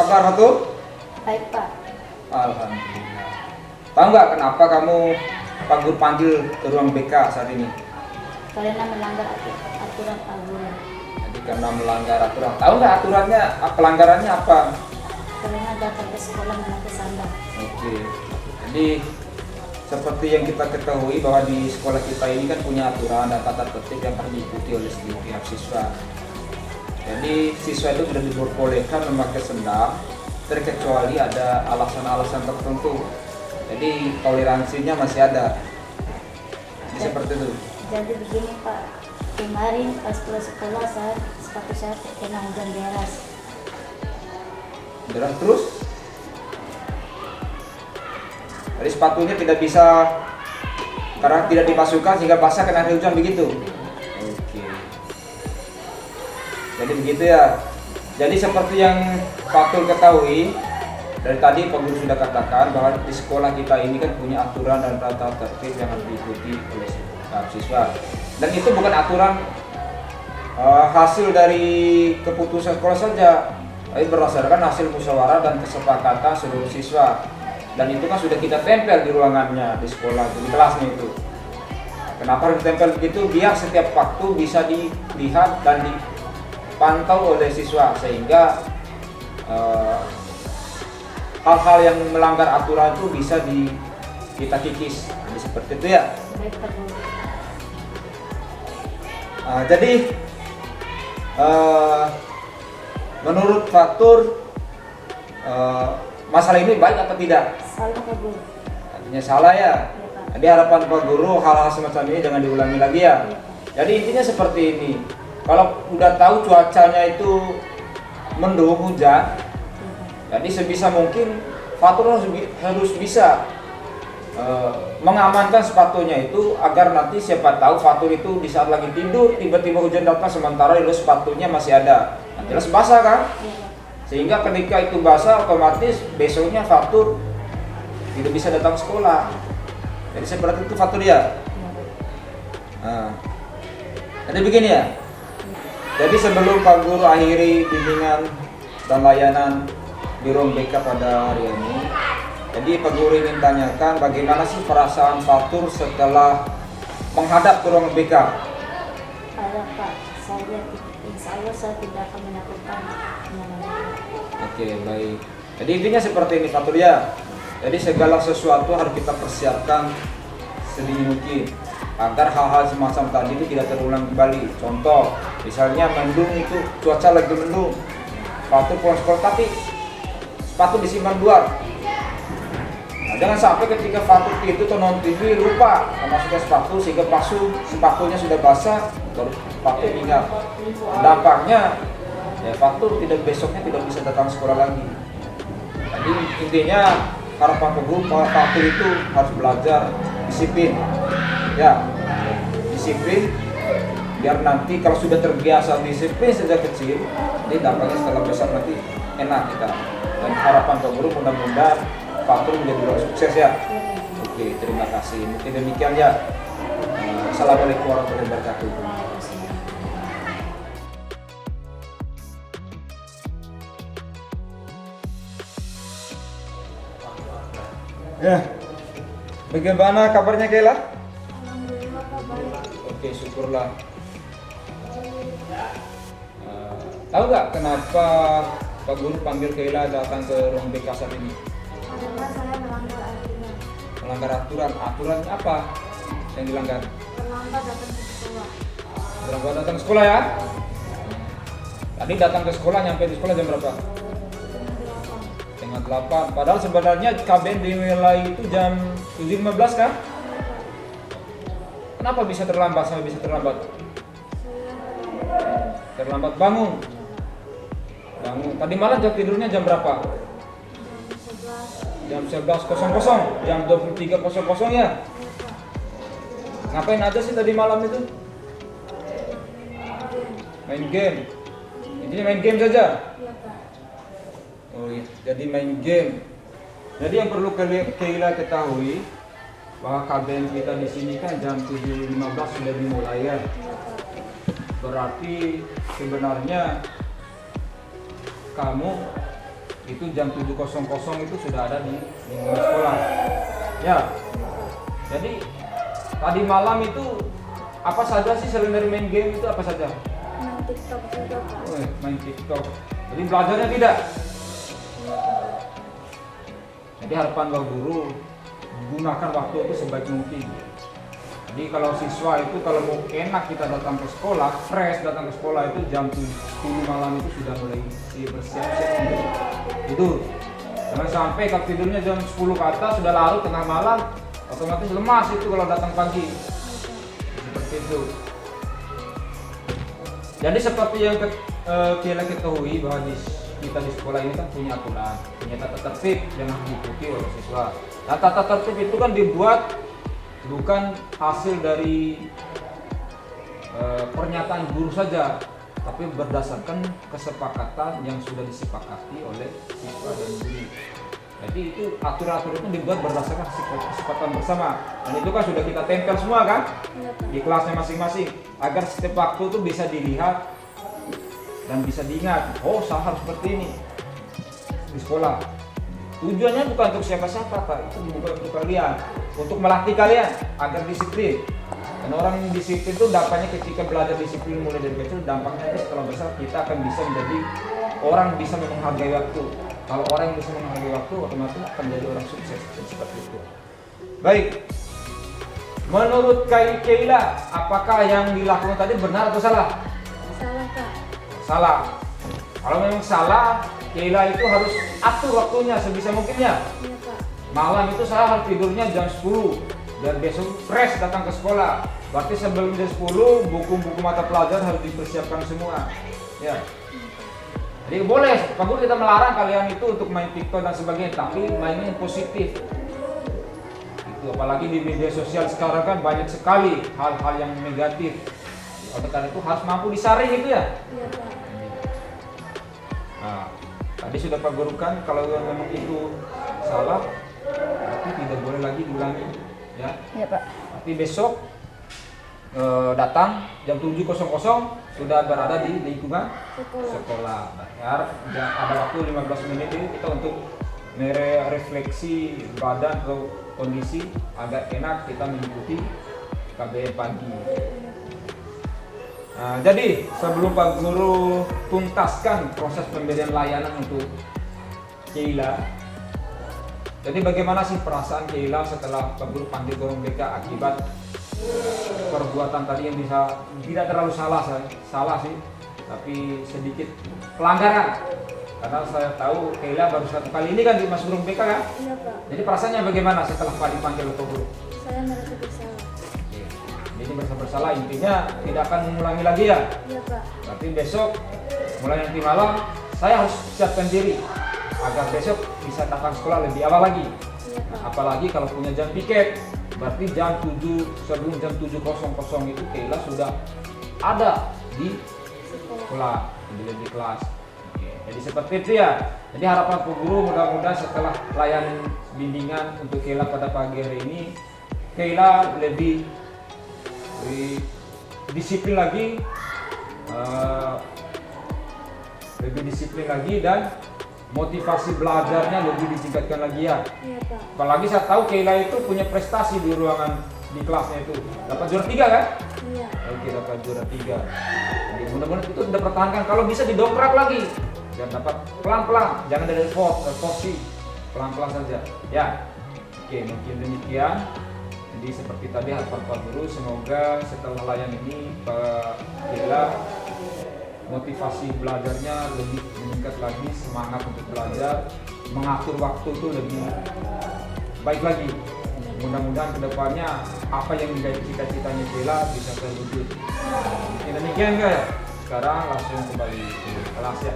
kabar Fatur? Baik Pak. Alhamdulillah. Tahu nggak kenapa kamu Pak Guru panggil ke ruang BK saat ini? Karena melanggar aturan Pak Guru. Jadi karena melanggar aturan. Tahu nggak aturannya, pelanggarannya apa? Karena datang ke sekolah memakai sandal. Oke. Jadi seperti yang kita ketahui bahwa di sekolah kita ini kan punya aturan dan tata tertib yang harus diikuti oleh seluruh pihak siswa. Jadi siswa itu sudah diperbolehkan memakai sendal terkecuali ada alasan-alasan tertentu. Jadi toleransinya masih ada. Jadi seperti itu. Jadi begini Pak, kemarin pas pulang sekolah sepatu saya kena hujan deras. Deras terus? Jadi sepatunya tidak bisa karena tidak dimasukkan sehingga basah kena hujan begitu. Oke. Jadi begitu ya. Jadi seperti yang Fatul ketahui dari tadi Pak Guru sudah katakan bahwa di sekolah kita ini kan punya aturan dan tata tertib yang harus diikuti oleh siswa. Dan itu bukan aturan hasil dari keputusan sekolah saja, tapi berdasarkan hasil musyawarah dan kesepakatan seluruh siswa. Dan itu kan sudah kita tempel di ruangannya di sekolah, di kelasnya itu. Kenapa harus ditempel begitu? Biar setiap waktu bisa dilihat dan dipantau oleh siswa sehingga hal-hal yang melanggar aturan itu bisa kita kikis. Jadi seperti itu ya. Baik Pak Guru. Jadi menurut Fatur masalah ini baik atau tidak? Salah Pak Guru. Artinya salah ya. Iya Pak. Jadi harapan Pak Guru hal-hal semacam ini jangan diulangi lagi ya. Iya Pak. Jadi intinya seperti ini. Kalau udah tahu cuacanya itu mendung hujan, Iya, Pak. jadi sebisa mungkin Fatur harus bisa mengamankan sepatunya itu agar nanti siapa tahu Fatur itu di saat lagi tidur tiba-tiba hujan datang sementara itu sepatunya masih ada. Nah, jelas basah kan? Iya, Pak. Sehingga ketika itu basah otomatis besoknya Fatur tidak bisa datang sekolah. Jadi seperti itu Fatur ya. Iya, Pak. Nah, jadi begini ya. Jadi sebelum Pak Guru akhiri bimbingan dan layanan di ruang BK pada hari ini, jadi Pak Guru ingin tanyakan bagaimana sih perasaan Fatur setelah menghadap ke ruang BK? Ada Pak, insya Allah saya tidak akan melakukan penyerangan. Oke, baik. Jadi intinya seperti ini Fatur ya. Jadi segala sesuatu harus kita persiapkan sedini mungkin agar hal-hal semacam tadi itu tidak terulang kembali. Contoh, misalnya mendung itu cuaca lagi mendung, Fatur pulang sekolah tapi sepatu disimpan luar. Nah, jangan sampai ketika Fatur tidur atau nonton TV lupa memasukkan sepatu sehingga sepatunya sudah basah baru Fatur ingat. Dampaknya ya Fatur besoknya tidak bisa datang sekolah lagi. Jadi intinya harapan Pak Guru Fatur itu harus belajar disiplin. Ya, disiplin biar nanti kalau sudah terbiasa disiplin sejak kecil, jadi dampaknya setelah besar nanti enak kita. Dan harapan Pak Guru mudah-mudahan Fatur menjadi orang sukses ya. Oke, terima kasih. Mungkin demikian ya. Assalamualaikum warahmatullahi wabarakatuh. Ya, bagaimana kabarnya Kela? Alhamdulillah Pak, baik. Oke, syukurlah. Tahu nggak kenapa Pak Guru panggil Kela datang ke ruang BK saat ini? Karena saya melanggar aturan. Melanggar aturan. Aturannya apa yang dilanggar? Terlambat datang ke sekolah. Terlambat datang ke sekolah ya? Tadi datang ke sekolah, nyampe di sekolah jam berapa? Setengah 8. Padahal sebenarnya KBN dimulai itu jam 7.15 kan? Kenapa bisa terlambat sampai bisa terlambat? Terlambat bangun. Tadi malam jam tidurnya jam berapa? Jam 11.00, jam 23.00 ya? Ngapain aja sih tadi malam itu? Main game. Intinya main game saja. Iya Pak. Oh iya, jadi main game. Jadi yang perlu Kela ketahui bahwa KBN kita di sini kan jam 7.15 sudah dimulai ya. Berarti sebenarnya kamu itu jam 7.00 itu sudah ada di lingkungan sekolah. Ya. Jadi tadi malam itu apa saja sih selain dari main game itu apa saja? Main TikTok juga Pak. Main TikTok. Jadi belajarnya tidak. Jadi harapan Bapak Guru gunakan waktu itu sebaik mungkin. Jadi kalau siswa itu kalau mau enak kita datang ke sekolah, fresh datang ke sekolah itu jam 10 malam itu sudah mulai bersiap-siap untuk tidur. Jangan sampai kalau tidurnya jam 10 ke atas sudah larut tengah malam, otomatis lemas itu kalau datang pagi. Seperti itu. Jadi seperti yang kita ketahui bahwa kita di sekolah ini kan punya aturan, punya tata tertib yang harus diikuti oleh siswa. Nah, tata tertib itu kan dibuat bukan hasil dari pernyataan guru saja, tapi berdasarkan kesepakatan yang sudah disepakati oleh siswa dan guru. Jadi itu aturan-aturan itu dibuat berdasarkan kesepakatan bersama, dan itu kan sudah kita tempel semua kan di kelasnya masing-masing, agar setiap waktu itu bisa dilihat dan bisa diingat, oh saya harus seperti ini di sekolah. Tujuannya bukan untuk siapa-siapa Pak, itu bukan untuk kalian, untuk melatih kalian agar disiplin. Dan orang disiplin itu dampaknya ketika belajar disiplin mulai dari kecil, dampaknya setelah besar kita akan bisa menjadi orang bisa menghargai waktu. Kalau orang yang bisa menghargai waktu, otomatis akan menjadi orang sukses. Seperti itu. Baik, menurut Keila, apakah yang dilakukan tadi benar atau salah? Salah Pak. Salah. Kalau memang salah, Keila itu harus atur waktunya sebisa mungkinnya. Iya Pak. Malam itu saya harus tidurnya jam 10 dan besok fresh datang ke sekolah. Berarti sebelum jam 10 buku-buku mata pelajaran harus dipersiapkan semua. Ya. Jadi boleh, Pak Guru kita melarang kalian itu untuk main TikTok dan sebagainya, tapi mainnya yang positif. Itu apalagi di media sosial sekarang kan banyak sekali hal-hal yang negatif. Oleh karena itu harus mampu disaring itu ya. Iya Pak. Nah, tadi sudah Pak Guru kan kalau memang itu salah, berarti tidak boleh lagi diulangi, ya. Iya Pak. Tapi besok datang jam 7.00 sudah berada di lingkungan sekolah. Ada waktu 15 menit ini kita untuk merefleksi badan atau kondisi agar enak kita mengikuti KBM pagi. Nah, jadi sebelum Pak Guru tuntaskan proses pemberian layanan untuk Keila, jadi bagaimana sih perasaan Keila setelah Pak Guru panggil guru BK akibat perbuatan tadi yang bisa tidak terlalu salah sih, tapi sedikit pelanggaran. Karena saya tahu Keila baru 1 kali ini kan di Mas Guru BK kan? Iya Pak. Jadi perasaannya bagaimana setelah Pak dipanggil Pak Guru? Saya merasa bersalah. Jadi merasa bersalah, intinya tidak akan mengulangi lagi ya? Iya Pak. Berarti besok mulai nanti malam saya harus siapkan diri agar besok bisa datang sekolah lebih awal lagi. Iya Pak. Apalagi kalau punya jam piket, berarti jam 7 sebelum jam 7.00 itu Keila sudah ada di sekolah, di kelas. Oke, jadi seperti itu ya. Jadi harapan Pak Guru mudah-mudahan setelah layanan bimbingan untuk Keila pada pagi hari ini, Keila lebih disiplin lagi, dan motivasi belajarnya lebih ditingkatkan lagi ya. Iya Pak. Apalagi saya tahu Keila itu punya prestasi di ruangan di kelasnya itu, dapat juara 3 kan? Iya. Oke, dapat juara 3. Jadi mudah-mudahan itu sudah pertahankan, kalau bisa didongkrak lagi dan dapat pelan-pelan, jangan dari porsi, pelan-pelan saja ya. Oke, mungkin demikian. Jadi seperti tadi harapan Pak Guru, semoga setelah layan ini Pak Keila motivasi belajarnya lebih meningkat lagi, semangat untuk belajar, mengatur waktu itu lebih baik lagi. Mudah-mudahan kedepannya apa yang menjadi cita-citanya Keila bisa terwujud. Mungkin demikian guys. Sekarang langsung kembali ke kelas ya.